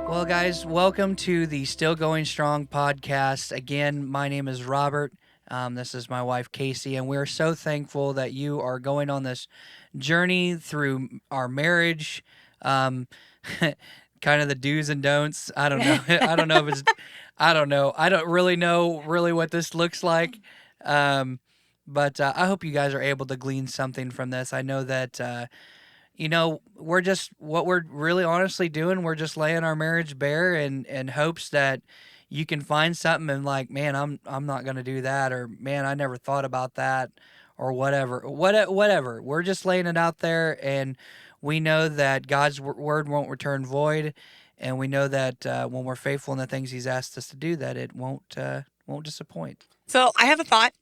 Well, guys, welcome to the Still Going Strong podcast. Again, my name is Robert. This is my wife, Kaci, and we're so thankful that you are going on this journey through our marriage. Um, kind of the do's and don'ts. I don't know. I don't know if it's, I don't know. I don't really know really what this looks like. Um, but I hope you guys are able to glean something from this. I know that we're just what we're really honestly doing. We're just laying our marriage bare and hopes that you can find something and like, man, I'm not gonna do that, or man, I never thought about that, or whatever. We're just laying it out there, and we know that God's word won't return void, and we know that when we're faithful in the things He's asked us to do, that it won't disappoint. So I have a thought.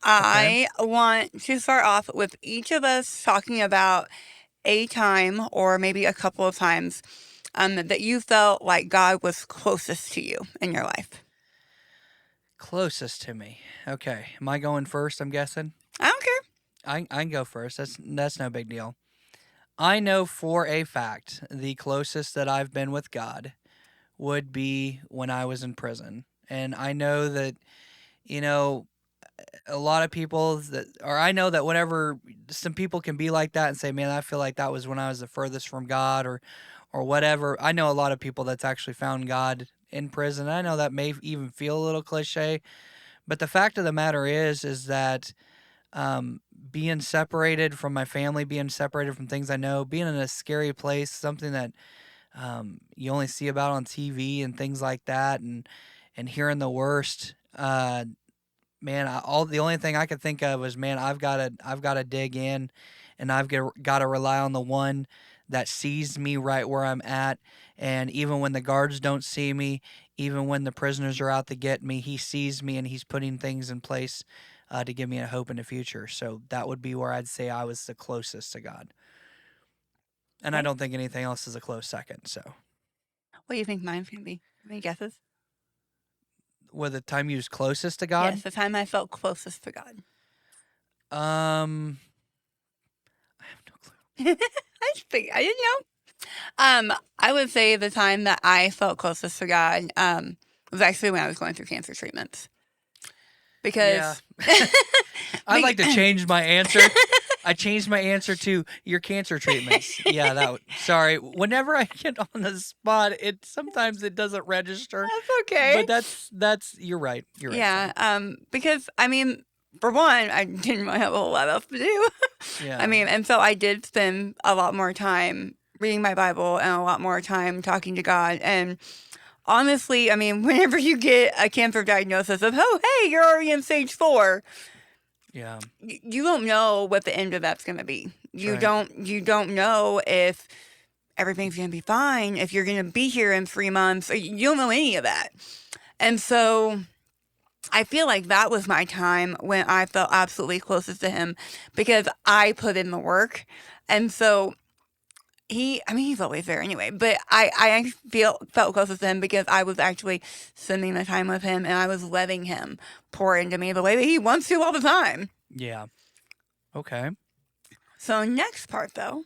Okay. I want to start off with each of us talking about a time or maybe a couple of times that you felt like God was closest to you in your life. Closest to me. Okay. Am I going first? I'm guessing. I don't care. I can go first. That's no big deal. I know for a fact the closest that I've been with God would be when I was in prison. And I know that, you know, a lot of people that, or I know that whenever some people can be like that and say, man, I feel like that was when I was the furthest from God, or whatever. I know a lot of people that's actually found God in prison. I know that may even feel a little cliche, but the fact of the matter is that being separated from my family, being separated from things I know, being in a scary place, something that you only see about on TV and things like that, and hearing the worst. Man, all the only thing I could think of was, man, I've got to dig in, and got to rely on the one that sees me right where I'm at, and even when the guards don't see me, even when the prisoners are out to get me, He sees me and He's putting things in place to give me a hope in the future. So that would be where I'd say I was the closest to God, and I Okay. don't think anything else is a close second. So, What do you think mine's going to be? Any guesses? with the time you was closest to Yes, God, the time I felt closest to God. um, I have no clue. I didn't know. I would say the time that I felt closest to God was actually when I was going through cancer treatments. Yeah. Because I'd like to change my answer. I changed my answer to your cancer treatments. Yeah, sorry. Whenever I get on the spot, sometimes it doesn't register. that's okay. But that's you're right. You're right. Yeah, Sorry. because I mean, for one, I didn't really have a whole lot else to do. I Yeah. mean, and so I did spend a lot more time reading my Bible and a lot more time talking to God. And honestly, I mean, whenever you get a cancer diagnosis of, oh, hey, you're already in stage 4, Yeah. you don't know what the end of that's going to be. That's You right. don't you don't know if everything's going to be fine, if you're going to be here in 3 months. You don't know any of that. And so I feel like that was my time when I felt absolutely closest to him because I put in the work. And so I mean, he's always there anyway, but I felt closest to him because I was actually spending the time with him and I was letting him pour into me the way that he wants to all the time. Yeah. Okay. So, next part though,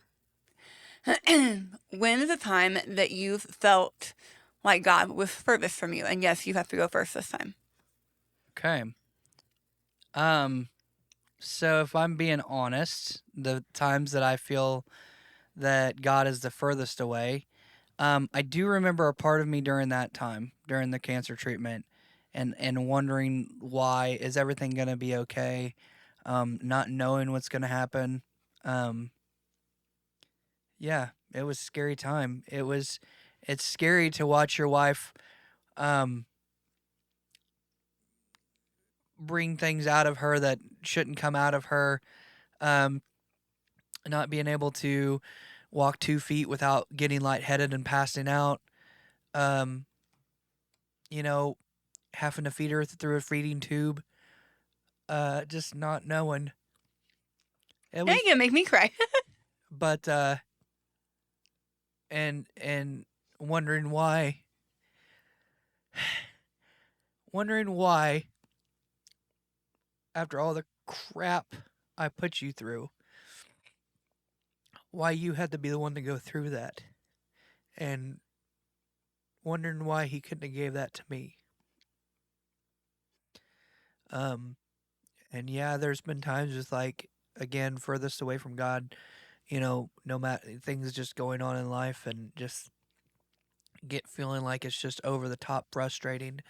when is the time that you felt like God was furthest from you? And yes, you have to go first this time. Okay. Um. So if I'm being honest, the times that I feel that God is the furthest away, I do remember a part of me during that time, during the cancer treatment, and wondering, why is everything gonna be okay? Not knowing what's gonna happen. Um, yeah, it was a scary time. It's scary to watch your wife um, bring things out of her that shouldn't come out of her. Um, Not being able to walk 2 feet without getting lightheaded and passing out. Um, you know, having to feed her through a feeding tube. Just not knowing. It Now was, you're gonna make me cry. but and wondering why, wondering why, after all the crap I put you through, why you had to be the one to go through that, and wondering why he couldn't have gave that to me. Um, and yeah, there's been times with like again furthest away from God. No matter things just going on in life and just get feeling like it's just over the top frustrating.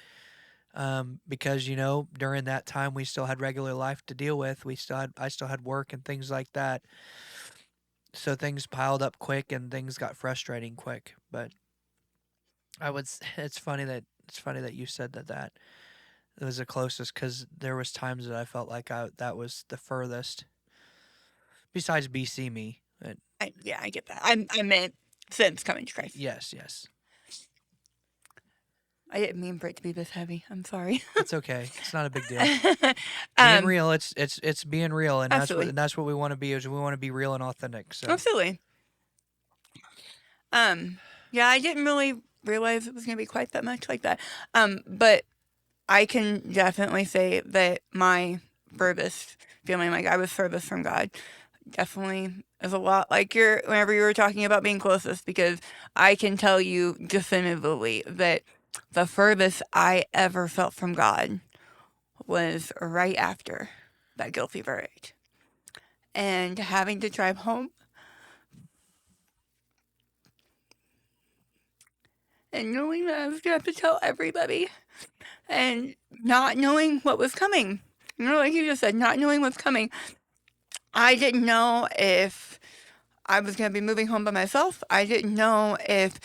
Because during that time we still had regular life to deal with. I still had work and things like that. So things piled up quick and things got frustrating quick. But it's funny that you said that it was the closest because there was times that I felt like that was the furthest besides BC me. But Yeah, I get that. I meant since coming to Christ. yes, yes, I didn't mean for it to be this heavy. I'm sorry. it's okay. It's not a big deal. Being real, it's being real, and Absolutely. that's what we want to be. Is we want to be real and authentic. So Absolutely. Yeah, I didn't really realize it was gonna be quite that much like that. But I can definitely say that my furthest feeling like I was furthest from God definitely is a lot like whenever you were talking about being closest, because I can tell you definitively that the furthest I ever felt from God was right after that guilty verdict. And having to drive home and knowing that I was gonna have to tell everybody and not knowing what was coming. Like you just said, not knowing what's coming. I didn't know if I was gonna be moving home by myself. I didn't know if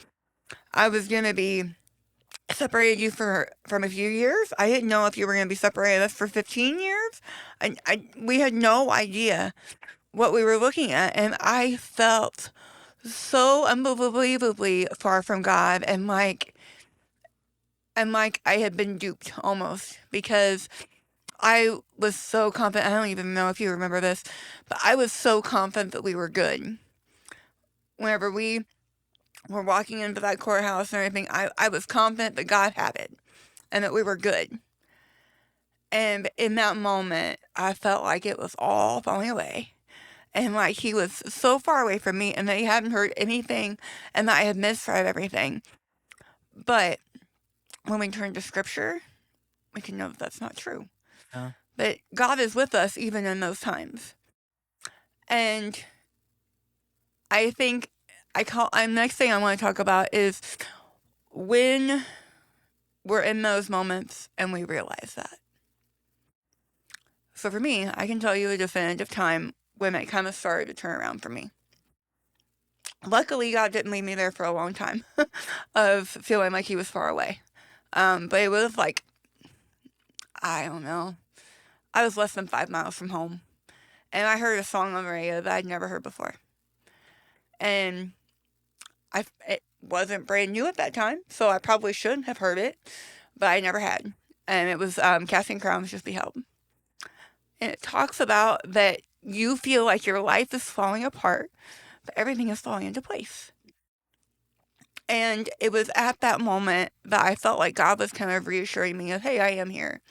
I was gonna be separated you from a few years. I didn't know if you were gonna be separated us for 15 years. We had no idea what we were looking at, and I felt so unbelievably far from God, and like I had been duped almost, because I was so confident. I don't even know if you remember this, but I was so confident that we were good. Whenever we were walking into that courthouse and everything, I was confident that God had it and that we were good. And in that moment, I felt like it was all falling away. And like he was so far away from me, and that he hadn't heard anything, and that I had misread everything. But when we turn to scripture, we can know that that's not true. yeah, That God is with us even in those times. And I think next thing I want to talk about is when we're in those moments and we realize that. So for me, I can tell you a definitive time when it kind of started to turn around for me. Luckily, God didn't leave me there for a long time of feeling like he was far away. But it was like, I don't know, I was less than 5 miles from home. And I heard a song on the radio that I'd never heard before. And it wasn't brand new at that time, so I probably shouldn't have heard it, but I never had. And it was Casting Crowns Just Beheld. And it talks about that you feel like your life is falling apart, but everything is falling into place. And it was at that moment that I felt like God was kind of reassuring me of, hey, I am here.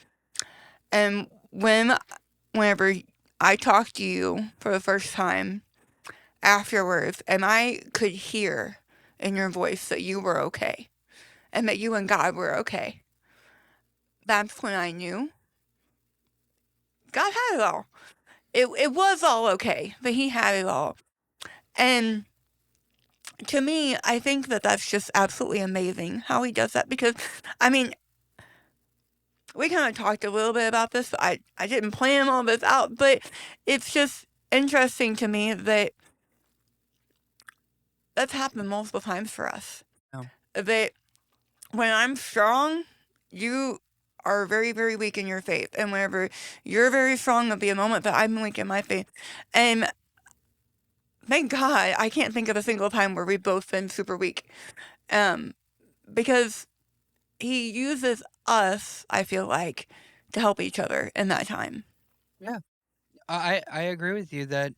And whenever I talked to you for the first time afterwards, and I could hear in your voice that you were okay and that you and God were okay, that's when I knew God had it all. It was all okay, but he had it all. And to me, I think that that's just absolutely amazing how he does that, because, I mean, we kind of talked a little bit about this, but I didn't plan all this out, but it's just interesting to me that that's happened multiple times for us. yeah, That when I'm strong, you are very, very weak in your faith. And whenever you're very strong, there'll be a moment that I'm weak in my faith. And thank God, I can't think of a single time where we've both been super weak. Because he uses us, I feel like, to help each other in that time. yeah. I agree with you and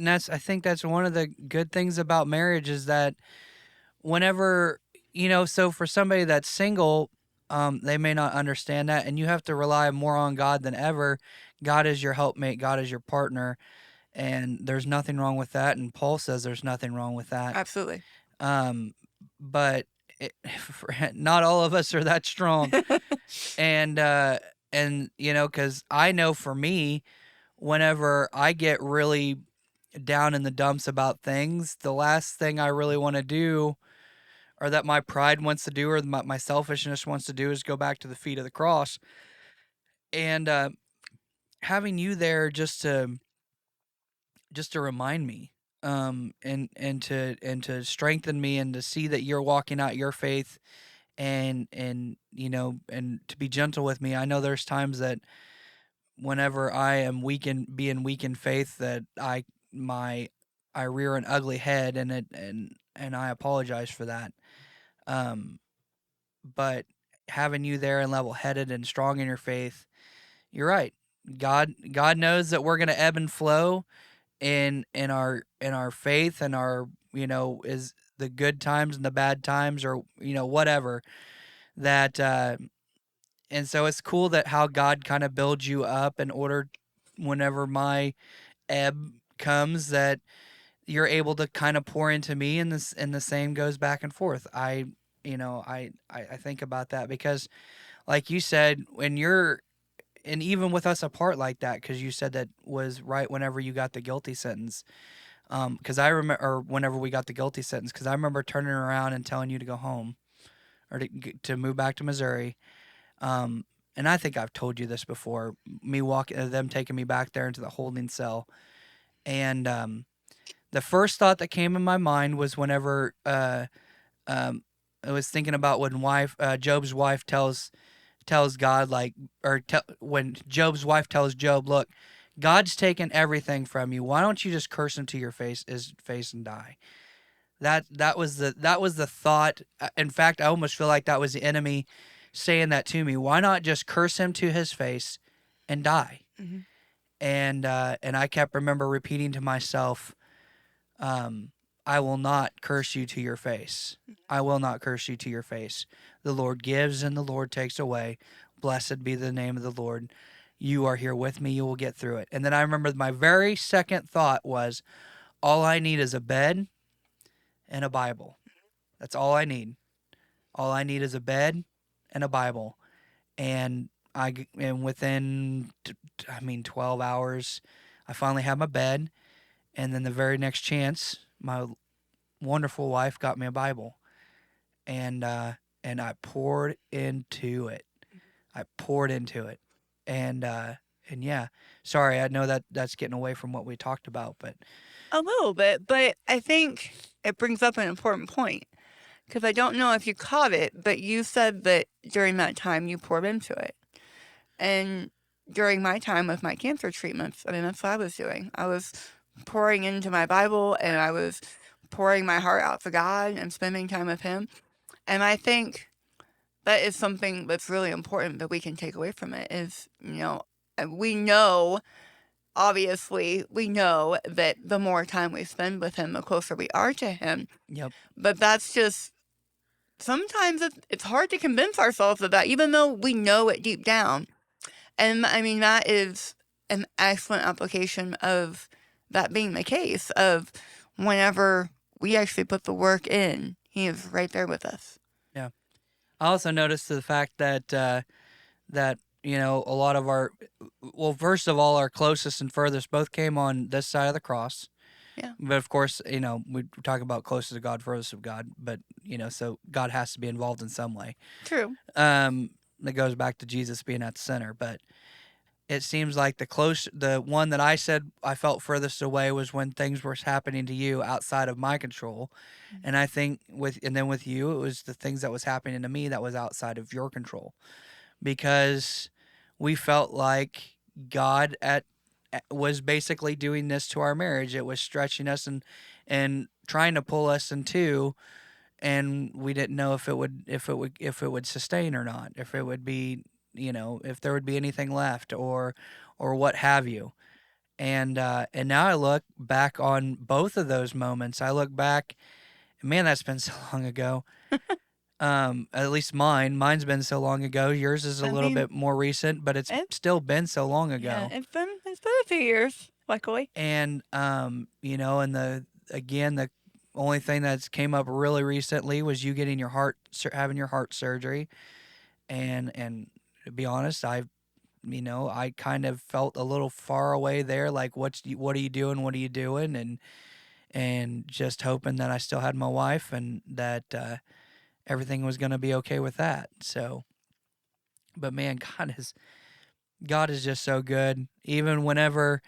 I think that's one of the good things about marriage is that whenever so for somebody that's single, they may not understand that, and you have to rely more on God than ever. God is your helpmate, God is your partner, and there's nothing wrong with that, and Paul says there's nothing wrong with that. Absolutely. um but not all of us are that strong. And because I know for me, whenever I get really down in the dumps about things, the last thing I really want to do, or that my pride wants to do, or my selfishness wants to do, is go back to the feet of the cross. And having you there just to remind me, and to strengthen me, and to see that you're walking out your faith, and to be gentle with me. I know there's times that whenever I am being weak in faith, that my I rear an ugly head, and I apologize for that. Um, but having you there and level headed and strong in your faith, you're right. God knows that we're gonna ebb and flow in our faith, and our is the good times and the bad times, or whatever that. And so it's cool that how God kind of builds you up in order, whenever my ebb comes, that you're able to kind of pour into me, and the same goes back and forth. I think about that because, like you said, and even with us apart like that, because you said that was right whenever you got the guilty sentence. Because I remember, or whenever we got the guilty sentence, because I remember turning around and telling you to go home, or to move back to Missouri. And I think I've told you this before. Them taking me back there into the holding cell, and the first thought that came in my mind was whenever um, I was thinking about when Job's wife tells God, like, when Job's wife tells Job, "Look, God's taken everything from you. Why don't you just curse him to his face and die?" That was the thought. In fact, I almost feel like that was the enemy saying that to me. Why not just curse him to his face and die? Mhm. And I kept remember repeating to myself, I will not curse you to your face. I will not curse you to your face. The Lord gives and the Lord takes away. Blessed be the name of the Lord. You are here with me. You will get through it. And then I remember my very second thought was, all I need is a bed and a Bible. That's all I need. All I need is a bed and a Bible. And within 12 hours, I finally had my bed. And then the very next chance, my wonderful wife got me a Bible, and I poured into it. I poured into it, and yeah. Sorry, I know that that's getting away from what we talked about, but A little bit, but I think it brings up an important point because I don't know if you caught it, but you said that during that time you poured into it. And during my time with my cancer treatments, I mean, that's what I was doing. I was pouring into my Bible and I was pouring my heart out to God and spending time with Him. And I think that is something that's really important that we can take away from it is, we know, obviously, we know that the more time we spend with Him, the closer we are to Him. yep, But that's just, sometimes it's hard to convince ourselves of that, even though we know it deep down. And I mean, that is an excellent application of that being the case of whenever we actually put the work in, He is right there with us. yeah. I also noticed the fact that a lot of well, first of all, our closest and furthest both came on this side of the cross. Yeah, But of course, we talk about closest to God, furthest of God, but so God has to be involved in some way. true. That goes back to Jesus being at the center. But it seems like the one that I said I felt furthest away was when things were happening to you outside of my control. And I think with you, it was the things that was happening to me that was outside of your control, because we felt like God was basically doing this to our marriage. It was stretching us and trying to pull us in two, and we didn't know if it would sustain or not, if it would be, if there would be anything left, or what have you. And now I look back on both of those moments. I look back, man, that's been so long ago. At least mine's been so long ago. Yours is a I little mean, bit more recent, but it's it, still been so long yeah, ago. it's been a few years, luckily. And and the again, only thing that's came up really recently was you getting having your heart surgery, and to be honest, I kind of felt a little far away there, like what are you doing, what are you doing, and just hoping that I still had my wife and that everything was going to be okay with that. So, but man, God is just so good, even whenever.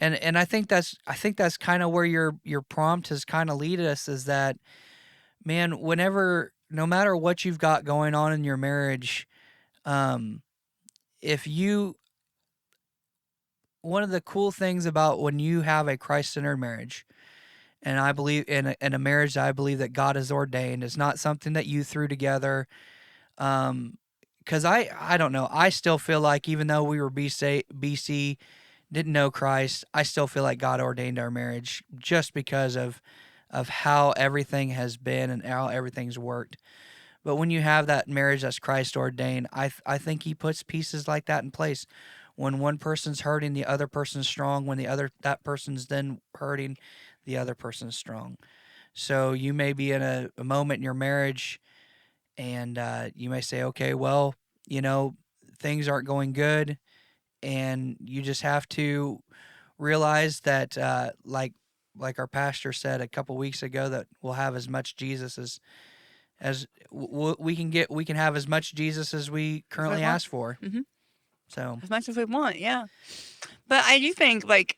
And I think that's kind of where your prompt has kind of lead us, is that, man, whenever, no matter what you've got going on in your marriage, um if you one of the cool things about when you have a Christ-centered marriage, and I believe in a marriage that I believe that God has ordained, is not something that you threw together. Because I don't know, I still feel like even though we were BC, didn't know Christ, I still feel like God ordained our marriage just because of how everything has been and how everything's worked. But when you have that marriage that's Christ ordained, I think He puts pieces like that in place. When one person's hurting, the other person's strong. When that person's then hurting, the other person's strong. So you may be in a moment in your marriage, and you may say, okay, well, you know, things aren't going good, and you just have to realize that, like our pastor said a couple weeks ago, that we'll have as much Jesus we can have as much Jesus as we As we currently want. ask for. Hmm. So As much as we want, yeah. But I do think, like,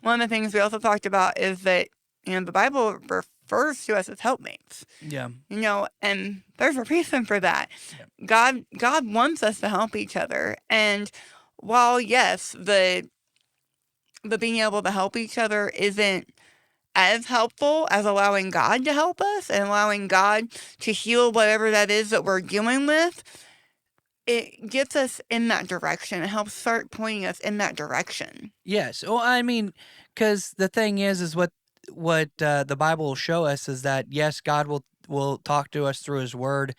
one of the things we also talked about is that, the Bible refers to us as helpmates, yeah, and there's a reason for that. yeah, God wants us to help each other. And while, yes, the being able to help each other isn't as helpful as allowing God to help us and allowing God to heal whatever that is that we're dealing with, it gets us in that direction. It helps start pointing us in that direction. yes. Well, I mean, because the thing is what the Bible will show us is that, yes, God will talk to us through His Word,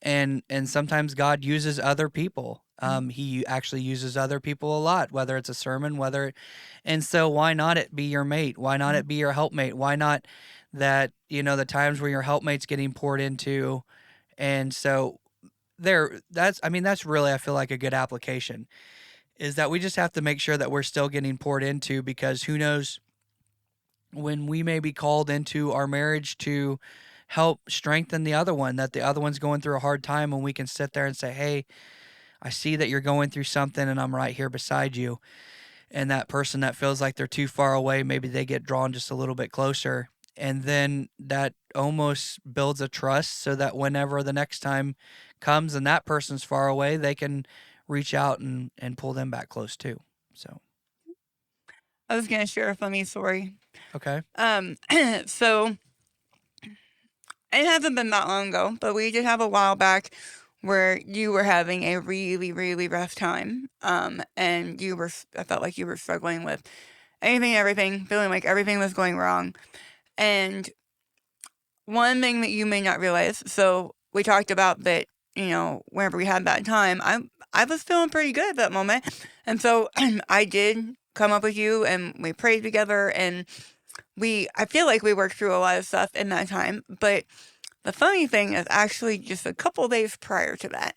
and sometimes God uses other people. He actually uses other people a lot, whether it's a sermon, and so why not it be your mate? Why not it be your helpmate? Why not that, the times where your helpmate's getting poured into? And so that's really, I feel like, a good application is that we just have to make sure that we're still getting poured into, because who knows when we may be called into our marriage to help strengthen the other one, that the other one's going through a hard time, and we can sit there and say, hey, I see that you're going through something, and I'm right here beside you. And that person that feels like they're too far away, maybe they get drawn just a little bit closer. And then that almost builds a trust, so that whenever the next time comes and that person's far away, they can reach out and pull them back close too. So, I was going to share a funny story. okay. So it hasn't been that long ago, but we did have a while back where you were having a really, really rough time. And I felt like you were struggling with anything and everything, feeling like everything was going wrong. And one thing that you may not realize, so we talked about that, whenever we had that time, I was feeling pretty good at that moment. And so I did come up with you and we prayed together, and I feel like we worked through a lot of stuff in that time. But the funny thing is actually just a couple days prior to that.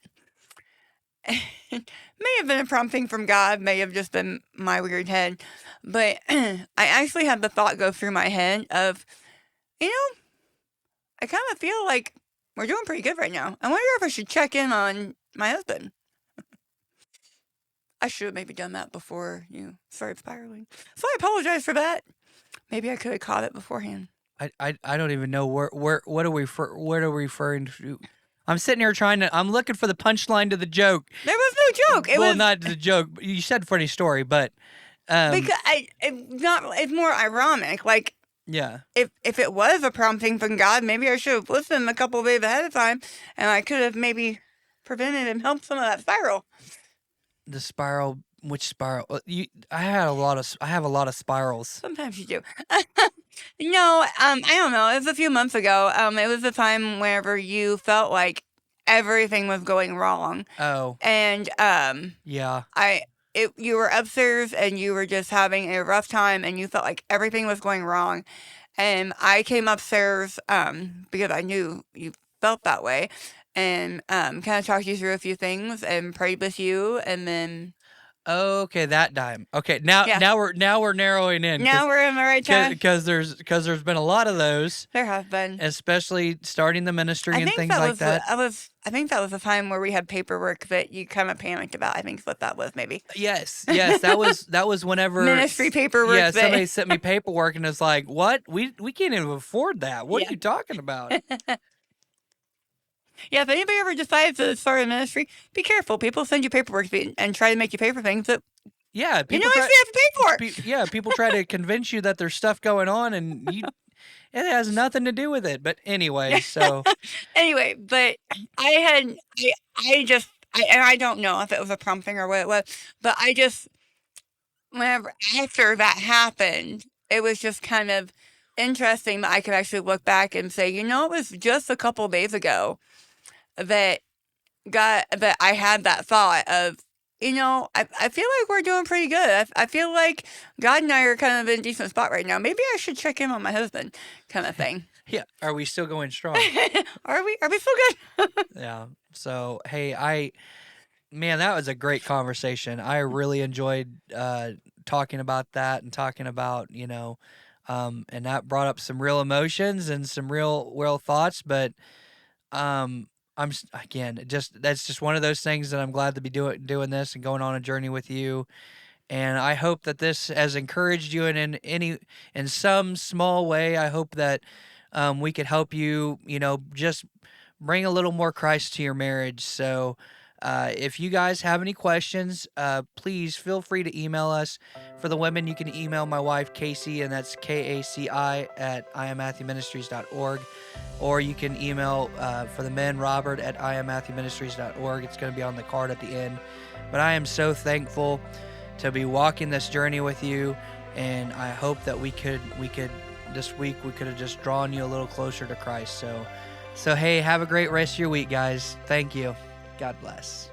It may have been a prompting from God, may have just been my weird head, but I actually had the thought go through my head of, I kind of feel like we're doing pretty good right now. I wonder if I should check in on my husband. I should have maybe done that before you started spiraling. So I apologize for that. Maybe I could have caught it beforehand. I don't even know what are we referring to. I'm sitting here I'm looking for the punchline to the joke. There was no joke. It Well, was not the joke. You said funny story, but because it's more ironic. Like, yeah, if it was a prompting from God, maybe I should have listened a couple of days ahead of time, and I could have maybe prevented and helped some of that spiral. the spiral. Which spiral? I have a lot of spirals. Sometimes you do. No, I don't know. It was a few months ago. It was the time whenever you felt like everything was going wrong, Oh, and yeah. you were upstairs and you were just having a rough time, and you felt like everything was going wrong, And I came upstairs because I knew you felt that way, and kind of talked you through a few things and prayed with you, and then Okay, that time. Okay, now yeah, now we're narrowing in now we're in the right time. because there's been a lot of those, There have been. especially starting the ministry I and think things that like was that. I think that was the time where we had paperwork that you kind of panicked about. I think is what that was, maybe Yes, that was whenever ministry paperwork yeah, that somebody sent me paperwork and it's like, "What? We can't even afford that. What are yeah. you talking about?" Yeah, if anybody ever decides to start a ministry, be careful. People send you paperwork and try to make you pay for things that Yeah, you know people try actually have to pay for. yeah, people try to convince you that there's stuff going on and it has nothing to do with it. But anyway, so Anyway, but I had I just and I don't know if it was a prompting or what it was, but I just whenever after that happened, it was just kind of interesting that I could actually look back and say, you know, it was just a couple days ago that that I had that thought of, you know, I feel like we're doing pretty good. I feel like God and I are kind of in a decent spot right now. Maybe I should check in on my husband, kind of thing. yeah, are we still going strong? Are we? Are we still good? Yeah. So, hey, man, that was a great conversation. I really enjoyed talking about that and talking about, and that brought up some real emotions and some real thoughts. But um, again, that's just one of those things that I'm glad to be doing this and going on a journey with you. And I hope that this has encouraged you in some small way. I hope that we could help you, just bring a little more Christ to your marriage. So, if you guys have any questions, please feel free to email us. For the women, you can email my wife, Kaci, and that's Kaci at iammatthewministries.org. Or you can email for the men, Robert at iammatthewministries.org. It's going to be on the card at the end. But I am so thankful to be walking this journey with you, and I hope that we could this week we could have just drawn you a little closer to Christ. So hey, have a great rest of your week, guys. Thank you. God bless.